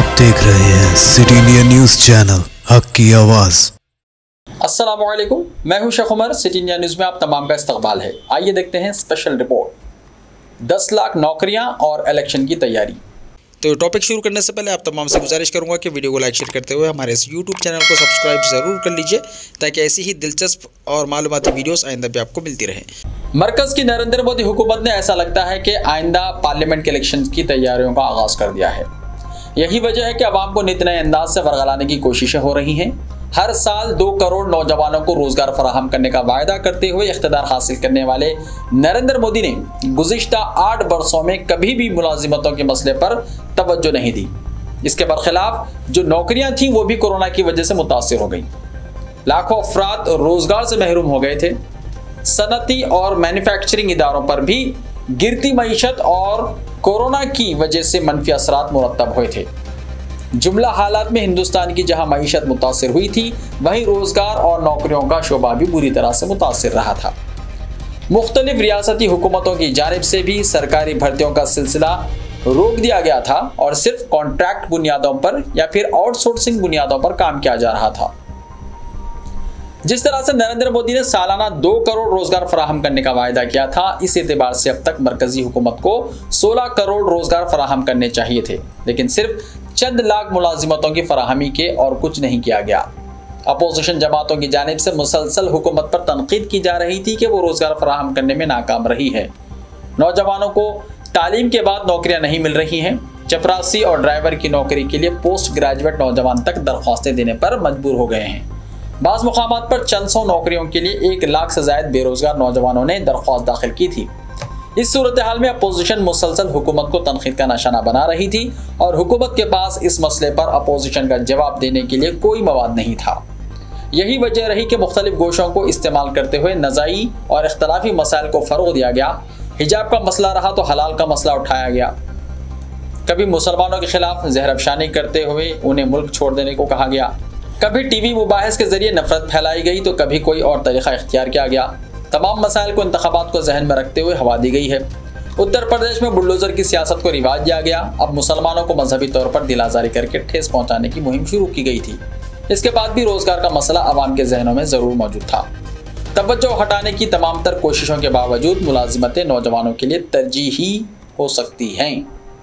आप देख रहे हैं सिटी इंडिया न्यूज चैनल, हक की आवाज। अस्सलामुअलैकुम, मैं हूं Sheikh Umar. City India news में आप तमाम का इस्तकबाल है। आइए देखते हैं स्पेशल रिपोर्ट 10 लाख नौकरियां और इलेक्शन की तैयारी। तो टॉपिक शुरू करने से पहले आप तमाम से गुजारिश करूंगा कि वीडियो को लाइक शेयर करते हुए हमारे इस यूट्यूब चैनल को सब्सक्राइब ज़रूर कर लीजिए, ताकि ऐसी ही दिलचस्प और मालूमाती वीडियोस आइंदा भी आपको मिलती रहे। मरकज़ की नरेंद्र मोदी हुकूमत ने ऐसा लगता है कि आइंदा पार्लियामेंट के इलेक्शन की तैयारियों का आगाज़ कर दिया है। यही वजह है कि अवाम को नित नए अंदाज से वरगलाने की कोशिशें हो रही हैं। हर साल 2 करोड़ नौजवानों को रोजगार फराहम करने का वायदा करते हुए इख्तिदार हासिल करने वाले नरेंद्र मोदी ने गुज़िश्ता 8 बरसों में कभी भी मुलाजिमतों के मसले पर तवज्जो नहीं दी। इसके बरखिलाफ जो नौकरियां थीं वो भी कोरोना की वजह से मुतासिर हो गई। लाखों अफराद रोजगार से महरूम हो गए थे। सनती और मैन्युफैक्चरिंग इदारों पर भी गिरती मईशत और कोरोना की वजह से मनफी असरात मुरतब हुए थे। जुमला हालात में हिंदुस्तान की जहां मईशत मुतासिर हुई थी, वहीं रोजगार और नौकरियों का शोबा भी बुरी तरह से मुतासिर रहा था। मुख्तलिफ रियासती हुकूमतों की जानिब से भी सरकारी भर्तियों का सिलसिला रोक दिया गया था और सिर्फ कॉन्ट्रैक्ट बुनियादों पर या फिर आउटसोर्सिंग बुनियादों पर काम किया जा रहा था। जिस तरह से नरेंद्र मोदी ने सालाना 2 करोड़ रोजगार फराहम करने का वायदा किया था, इस एतबार से अब तक मरकजी हुकूमत को 16 करोड़ रोजगार फराहम करने चाहिए थे, लेकिन सिर्फ चंद लाख मुलाजिमतों की फराहमी के और कुछ नहीं किया गया। अपोजिशन जमातों की जानिब से मुसलसल हुकूमत पर तनकीद की जा रही थी कि वो रोजगार फराहम करने में नाकाम रही है। नौजवानों को तालीम के बाद नौकरियां नहीं मिल रही हैं। चपरासी और ड्राइवर की नौकरी के लिए पोस्ट ग्रेजुएट नौजवान तक दरख्वास्तें देने पर मजबूर हो गए हैं। बाज़ मुकामात पर चंद सौ नौकरियों के लिए 1 लाख से ज़ायद बेरोजगार नौजवानों ने दरख्वास्त दाखिल की थी। इस सूरत हाल में अपोजिशन मुसलसल हुकूमत को तनकीद का निशाना बना रही थी और हुकूमत के पास इस मसले पर अपोजिशन का जवाब देने के लिए कोई मवाद नहीं था। यही वजह रही कि मुख्तलिफ गोशों को इस्तेमाल करते हुए नज़ाई और इख्तलाफी मसाइल को फ़रोग़ दिया गया। हिजाब का मसला रहा तो हलाल का मसला उठाया गया। कभी मुसलमानों के खिलाफ ज़हरअफ़शानी करते हुए उन्हें मुल्क छोड़ देने को कहा गया। कभी टीवी मुबाहिस के जरिए नफरत फैलाई गई तो कभी कोई और तरीका इख्तियार किया गया। तमाम मसाइल को इंतखाबात को जहन में रखते हुए हवा दी गई है। उत्तर प्रदेश में बुलडोजर की सियासत को रिवाज दिया गया। अब मुसलमानों को मजहबी तौर पर दिल आज़ारी करके ठेस पहुंचाने की मुहिम शुरू की गई थी। इसके बाद भी रोजगार का मसला अवाम के जहनों में ज़रूर मौजूद था। तवज्जो हटाने की तमाम तर कोशिशों के बावजूद मुलाजिमतें नौजवानों के लिए तरजीही हो सकती हैं।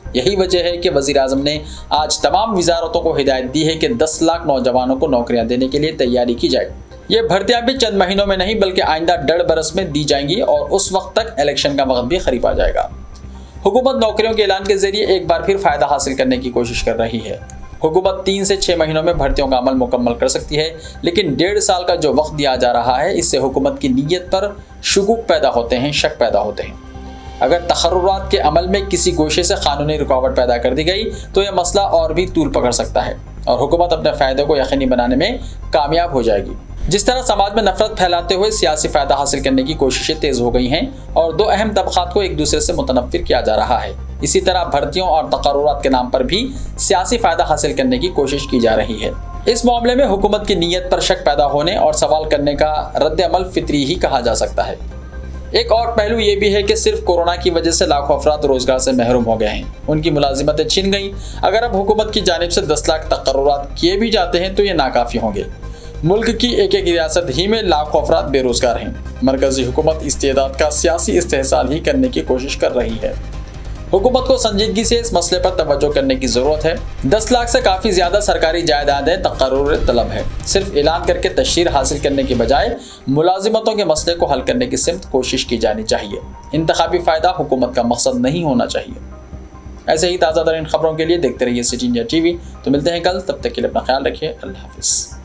यही वजह है कि वज़ीर आज़म ने आज तमाम वज़ारतों को हिदायत दी है कि 10 लाख नौजवानों को नौकरियां देने के लिए तैयारी की जाए। ये भर्तियां भी चंद महीनों में नहीं बल्कि आइंदा 1.5 बरस में दी जाएंगी और उस वक्त तक इलेक्शन का वक्त भी करीब आ जाएगा। हुकूमत नौकरियों के ऐलान के जरिए एक बार फिर फ़ायदा हासिल करने की कोशिश कर रही है। हुकूमत 3 से 6 महीनों में भर्तियों का अमल मुकम्मल कर सकती है, लेकिन 1.5 साल का जो वक्त दिया जा रहा है, इससे हुकूमत की नीयत पर शुकूक पैदा होते हैं, शक पैदा होते हैं। अगर तखर्रुरात के अमल में किसी गोशे से कानूनी रुकावट पैदा कर दी गई तो यह मसला और भी तूल पकड़ सकता है और हुकूमत अपने फ़ायदे को यकीनी बनाने में कामयाब हो जाएगी। जिस तरह समाज में नफरत फैलाते हुए सियासी फ़ायदा हासिल करने की कोशिशें तेज़ हो गई हैं और 2 अहम तबक़ात को एक दूसरे से मुतनफ़िर किया जा रहा है, इसी तरह भर्तियों और तकर्रुरात के नाम पर भी सियासी फ़ायदा हासिल करने की कोशिश की जा रही है। इस मामले में हुकूमत की नीयत पर शक पैदा होने और सवाल करने का रद्द अमल फितरी ही कहा जा सकता है। एक और पहलू ये भी है कि सिर्फ कोरोना की वजह से लाखों अफराद रोजगार से महरूम हो गए हैं, उनकी मुलाजिमतें छिन गई। अगर अब हुकूमत की जानिब से 10 लाख तकर्रुरात किए भी जाते हैं तो ये नाकाफ़ी होंगे। मुल्क की एक रियासत ही में लाखों अफराद बेरोजगार हैं। मरकजी हुकूमत इस्तेदाद का सियासी इस्तेहसाल ही करने की कोशिश कर रही है। हुकूमत को संजीदगी से इस मसले पर तवज्जो करने की ज़रूरत है। 10 लाख से काफ़ी ज़्यादा सरकारी जायदादें तकर्रुर तलब है। सिर्फ ऐलान करके तशहीर हासिल करने के बजाय मुलाजिमतों के मसले को हल करने की सिमत कोशिश की जानी चाहिए। इंतखाबी फ़ायदा हुकूमत का मकसद नहीं होना चाहिए। ऐसे ही ताज़ा तरीन खबरों के लिए देखते रहिए सिटी इंडिया टीवी। तो मिलते हैं कल, तब तक के लिए अपना ख्याल रखिए। अल्लाह हाफ़िज़।